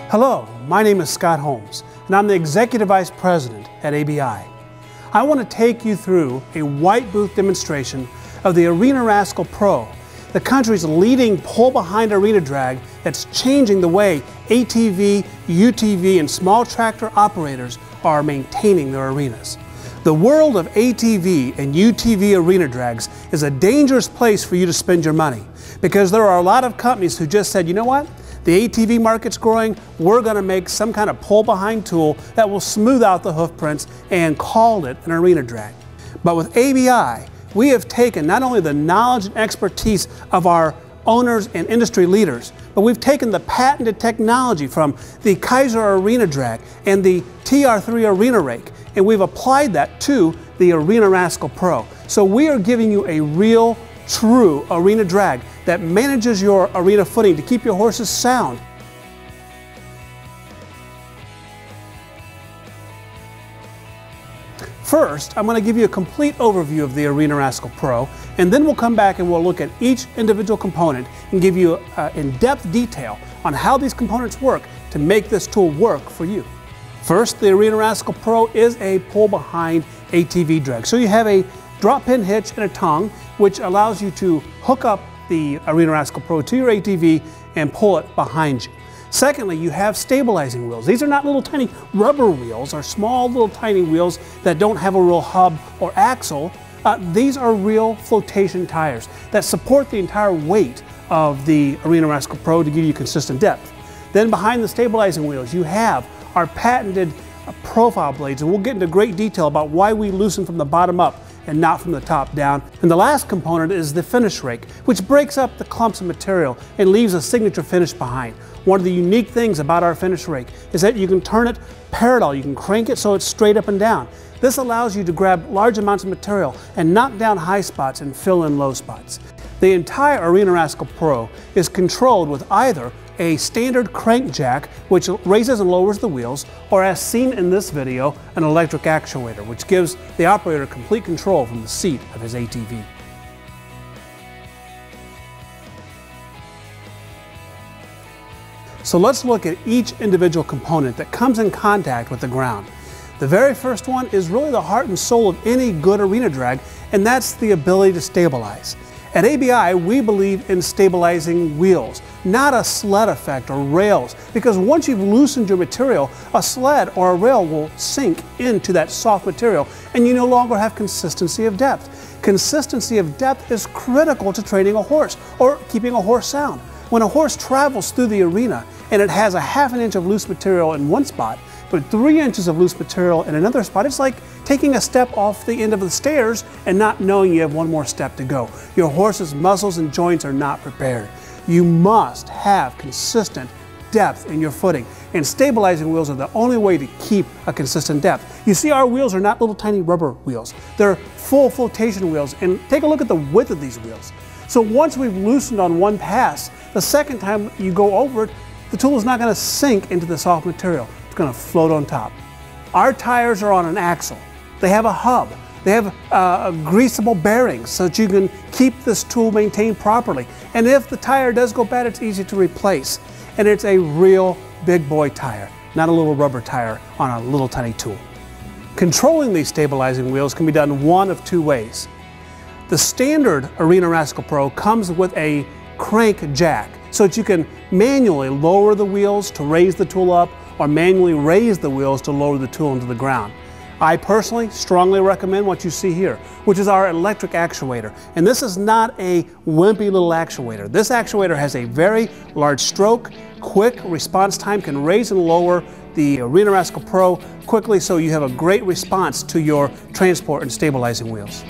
Hello, my name is Scott Holmes, and I'm the Executive Vice President at ABI. I want to take you through a white booth demonstration of the Arena Rascal Pro, the country's leading pull-behind arena drag that's changing the way ATV, UTV, and small tractor operators are maintaining their arenas. The world of ATV and UTV arena drags is a dangerous place for you to spend your money, because there are a lot of companies who just said, you know what? The ATV market's growing, we're going to make some kind of pull-behind tool that will smooth out the hoof prints and called it an arena drag. But with ABI, we have taken not only the knowledge and expertise of our owners and industry leaders, but we've taken the patented technology from the Kaiser Arena Drag and the TR3 Arena Rake, and we've applied that to the Arena Rascal Pro. So we are giving you a real, true arena drag that manages your arena footing to keep your horses sound. First, I'm going to give you a complete overview of the Arena Rascal Pro, and then we'll come back and we'll look at each individual component and give you in-depth detail on how these components work to make this tool work for you. First, the Arena Rascal Pro is a pull-behind ATV drag. So you have a drop pin hitch and a tongue, which allows you to hook up the Arena Rascal Pro to your ATV and pull it behind you. Secondly, you have stabilizing wheels. These are not little tiny rubber wheels or small little tiny wheels that don't have a real hub or axle. These are real flotation tires that support the entire weight of the Arena Rascal Pro to give you consistent depth. Then behind the stabilizing wheels, you have our patented profile blades, and we'll get into great detail about why we loosen from the bottom up and not from the top down. And the last component is the finish rake, which breaks up the clumps of material and leaves a signature finish behind. One of the unique things about our finish rake is that you can turn it parallel. You can crank it so it's straight up and down. This allows you to grab large amounts of material and knock down high spots and fill in low spots. The entire Arena Rascal Pro is controlled with either a standard crank jack, which raises and lowers the wheels, or as seen in this video, an electric actuator, which gives the operator complete control from the seat of his ATV. So let's look at each individual component that comes in contact with the ground. The very first one is really the heart and soul of any good arena drag, and that's the ability to stabilize. At ABI, we believe in stabilizing wheels, not a sled effect or rails, because once you've loosened your material, a sled or a rail will sink into that soft material and you no longer have consistency of depth. Consistency of depth is critical to training a horse or keeping a horse sound. When a horse travels through the arena and it has a ½ inch of loose material in one spot, but 3 inches of loose material in another spot, it's like taking a step off the end of the stairs and not knowing you have one more step to go. Your horse's muscles and joints are not prepared. You must have consistent depth in your footing, and stabilizing wheels are the only way to keep a consistent depth. You see, our wheels are not little tiny rubber wheels. They're full flotation wheels, and take a look at the width of these wheels. So once we've loosened on one pass, the second time you go over it, the tool is not going to sink into the soft material. It's going to float on top. Our tires are on an axle. They have a hub. They have greasable bearings so that you can keep this tool maintained properly. And if the tire does go bad, it's easy to replace. And it's a real big boy tire, not a little rubber tire on a little tiny tool. Controlling these stabilizing wheels can be done one of two ways. The standard Arena Rascal Pro comes with a crank jack so that you can manually lower the wheels to raise the tool up or manually raise the wheels to lower the tool into the ground. I personally strongly recommend what you see here, which is our electric actuator. And this is not a wimpy little actuator. This actuator has a very large stroke, quick response time, can raise and lower the Arena Rascal Pro quickly so you have a great response to your transport and stabilizing wheels.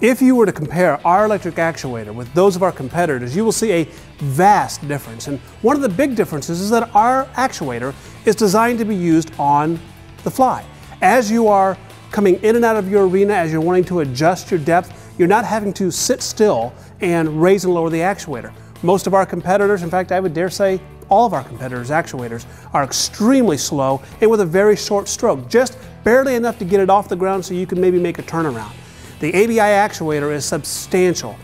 If you were to compare our electric actuator with those of our competitors, you will see a vast difference. And one of the big differences is that our actuator is designed to be used on the fly. As you are coming in and out of your arena, as you're wanting to adjust your depth, you're not having to sit still and raise and lower the actuator. Most of our competitors, in fact, I would dare say all of our competitors' actuators, are extremely slow and with a very short stroke, just barely enough to get it off the ground so you can maybe make a turnaround. The ABI actuator is substantial.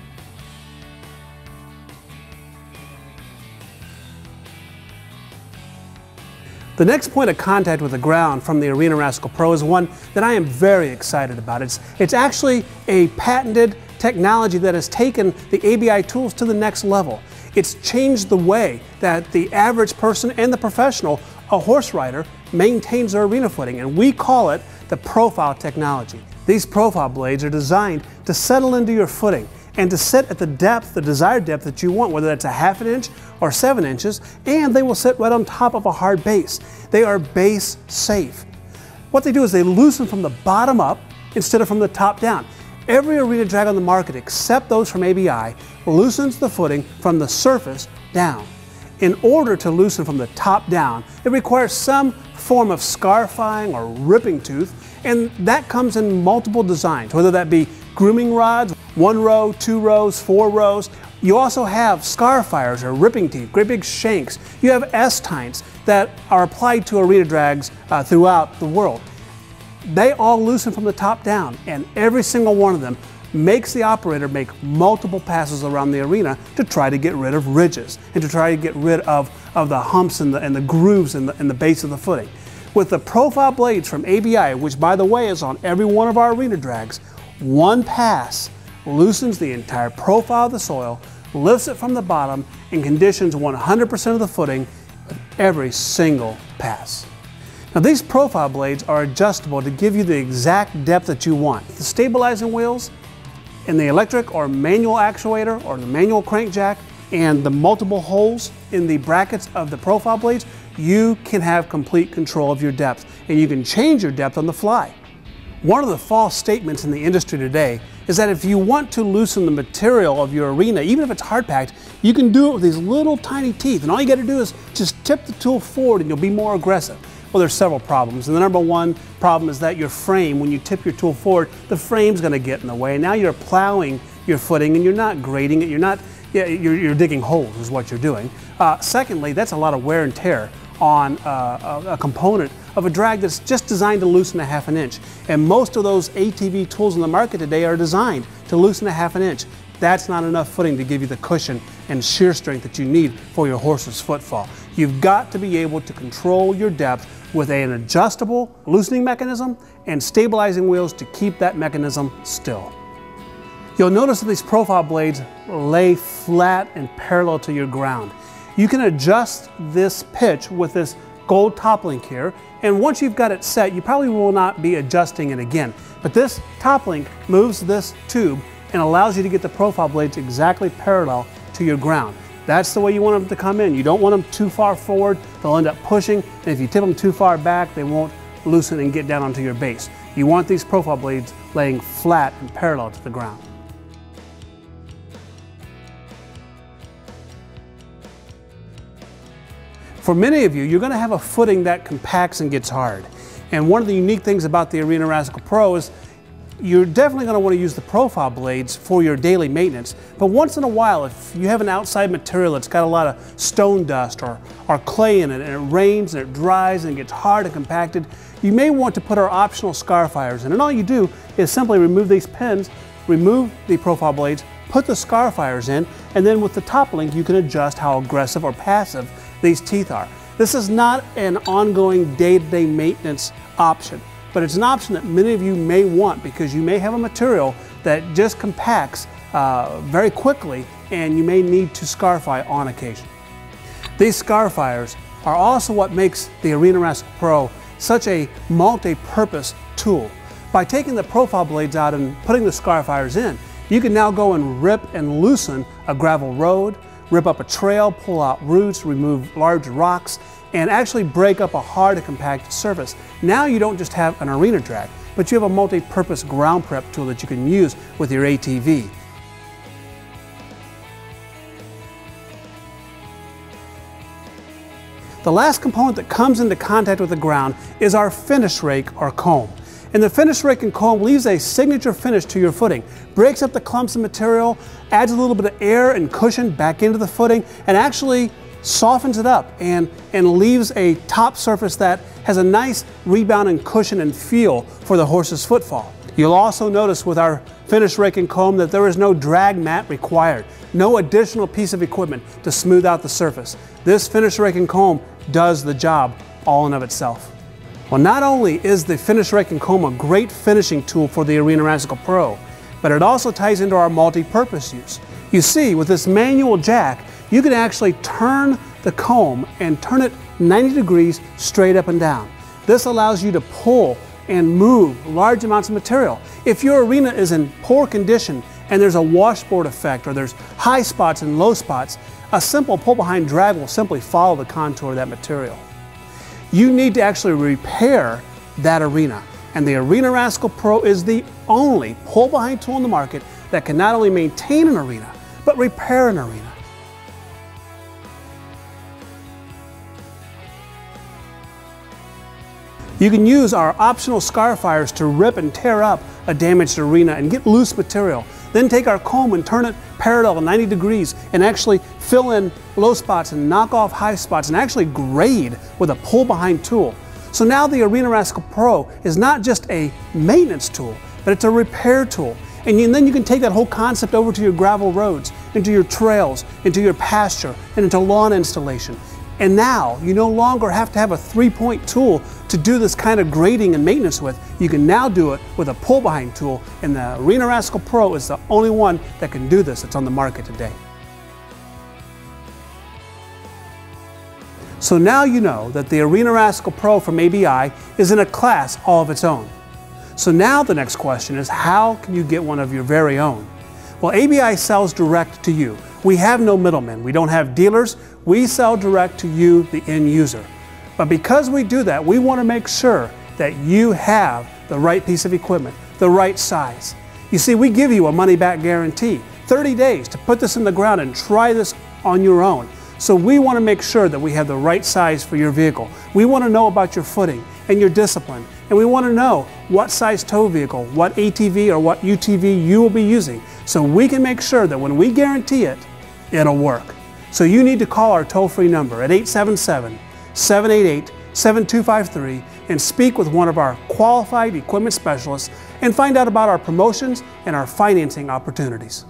The next point of contact with the ground from the Arena Rascal Pro is one that I am very excited about. It's actually a patented technology that has taken the ABI tools to the next level. It's changed the way that the average person and the professional, a horse rider, maintains their arena footing, and we call it the profile technology. These profile blades are designed to settle into your footing and to sit at the depth, the desired depth that you want, whether that's a ½ inch or 7 inches, and they will sit right on top of a hard base. They are base safe. What they do is they loosen from the bottom up instead of from the top down. Every arena drag on the market, except those from ABI, loosens the footing from the surface down. In order to loosen from the top down, it requires some form of scarifying or ripping tooth, and that comes in multiple designs, whether that be grooming rods, 1 row, 2 rows, 4 rows. You also have scarifiers or ripping teeth, great big shanks. You have S-tines that are applied to arena drags throughout the world. They all loosen from the top down, and every single one of them makes the operator make multiple passes around the arena to try to get rid of ridges and to try to get rid of the humps and the grooves in the base of the footing. With the profile blades from ABI, which by the way is on every one of our arena drags, one pass loosens the entire profile of the soil, lifts it from the bottom, and conditions 100% of the footing with every single pass. Now these profile blades are adjustable to give you the exact depth that you want. The stabilizing wheels and the electric or manual actuator or the manual crankjack and the multiple holes in the brackets of the profile blades, you can have complete control of your depth, and you can change your depth on the fly. One of the false statements in the industry today is that if you want to loosen the material of your arena, even if it's hard packed, you can do it with these little tiny teeth, and all you got to do is just tip the tool forward and you'll be more aggressive. Well, there's several problems, and the number one problem is that your frame, when you tip your tool forward, the frame's going to get in the way, and now you're plowing your footing and you're not grading it, you're digging holes is what you're doing. Secondly, that's a lot of wear and tear on a component of a drag that's just designed to loosen a ½ inch. And most of those ATV tools in the market today are designed to loosen a ½ inch. That's not enough footing to give you the cushion and shear strength that you need for your horse's footfall. You've got to be able to control your depth with an adjustable loosening mechanism and stabilizing wheels to keep that mechanism still. You'll notice that these profile blades lay flat and parallel to your ground. You can adjust this pitch with this gold top link here, and once you've got it set, you probably will not be adjusting it again. But this top link moves this tube and allows you to get the profile blades exactly parallel to your ground. That's the way you want them to come in. You don't want them too far forward, they'll end up pushing, and if you tip them too far back, they won't loosen and get down onto your base. You want these profile blades laying flat and parallel to the ground. For many of you, you're going to have a footing that compacts and gets hard. And one of the unique things about the Arena Rascal Pro is you're definitely going to want to use the profile blades for your daily maintenance. But once in a while, if you have an outside material that's got a lot of stone dust or clay in it, and it rains and it dries and it gets hard and compacted, you may want to put our optional scarifiers in. And all you do is simply remove these pins, remove the profile blades, put the scarifiers in, and then with the top link you can adjust how aggressive or passive these teeth are. This is not an ongoing day-to-day maintenance option, but it's an option that many of you may want because you may have a material that just compacts very quickly and you may need to scarify on occasion. These scarifiers are also what makes the Arena Rascal Pro such a multi-purpose tool. By taking the profile blades out and putting the scarifiers in, you can now go and rip and loosen a gravel road, rip up a trail, pull out roots, remove large rocks, and actually break up a hard and compacted surface. Now you don't just have an arena drag, but you have a multi-purpose ground prep tool that you can use with your ATV. The last component that comes into contact with the ground is our finish rake or comb. And the finish rake and comb leaves a signature finish to your footing, breaks up the clumps of material, adds a little bit of air and cushion back into the footing, and actually softens it up and leaves a top surface that has a nice rebound and cushion and feel for the horse's footfall. You'll also notice with our finish rake and comb that there is no drag mat required, no additional piece of equipment to smooth out the surface. This finish rake and comb does the job all in of itself. Well, not only is the finish rake and comb a great finishing tool for the Arena Rascal Pro, but it also ties into our multi-purpose use. You see, with this manual jack, you can actually turn the comb and turn it 90 degrees straight up and down. This allows you to pull and move large amounts of material. If your arena is in poor condition and there's a washboard effect or there's high spots and low spots, a simple pull behind drag will simply follow the contour of that material. You need to actually repair that arena, and the Arena Rascal Pro is the only pull behind tool in the market that can not only maintain an arena, but repair an arena. You can use our optional scarifiers to rip and tear up a damaged arena and get loose material. Then take our comb and turn it parallel 90 degrees and actually fill in low spots and knock off high spots and actually grade with a pull behind tool. So now the Arena Rascal Pro is not just a maintenance tool, but it's a repair tool. And then you can take that whole concept over to your gravel roads, into your trails, into your pasture, and into lawn installation. And now you no longer have to have a 3-point tool to do this kind of grading and maintenance with. You can now do it with a pull behind tool, and the Arena Rascal Pro is the only one that can do this that's on the market today. So now you know that the Arena Rascal Pro from ABI is in a class all of its own. So now the next question is, how can you get one of your very own? Well, ABI sells direct to you. We have no middlemen. We don't have dealers. We sell direct to you, the end user. But because we do that, we want to make sure that you have the right piece of equipment, the right size. You see, we give you a money-back guarantee, 30 days to put this in the ground and try this on your own. So we want to make sure that we have the right size for your vehicle. We want to know about your footing and your discipline. And we want to know what size tow vehicle, what ATV or what UTV you will be using, so we can make sure that when we guarantee it, it'll work. So you need to call our toll-free number at 877-788-7253 and speak with one of our qualified equipment specialists and find out about our promotions and our financing opportunities.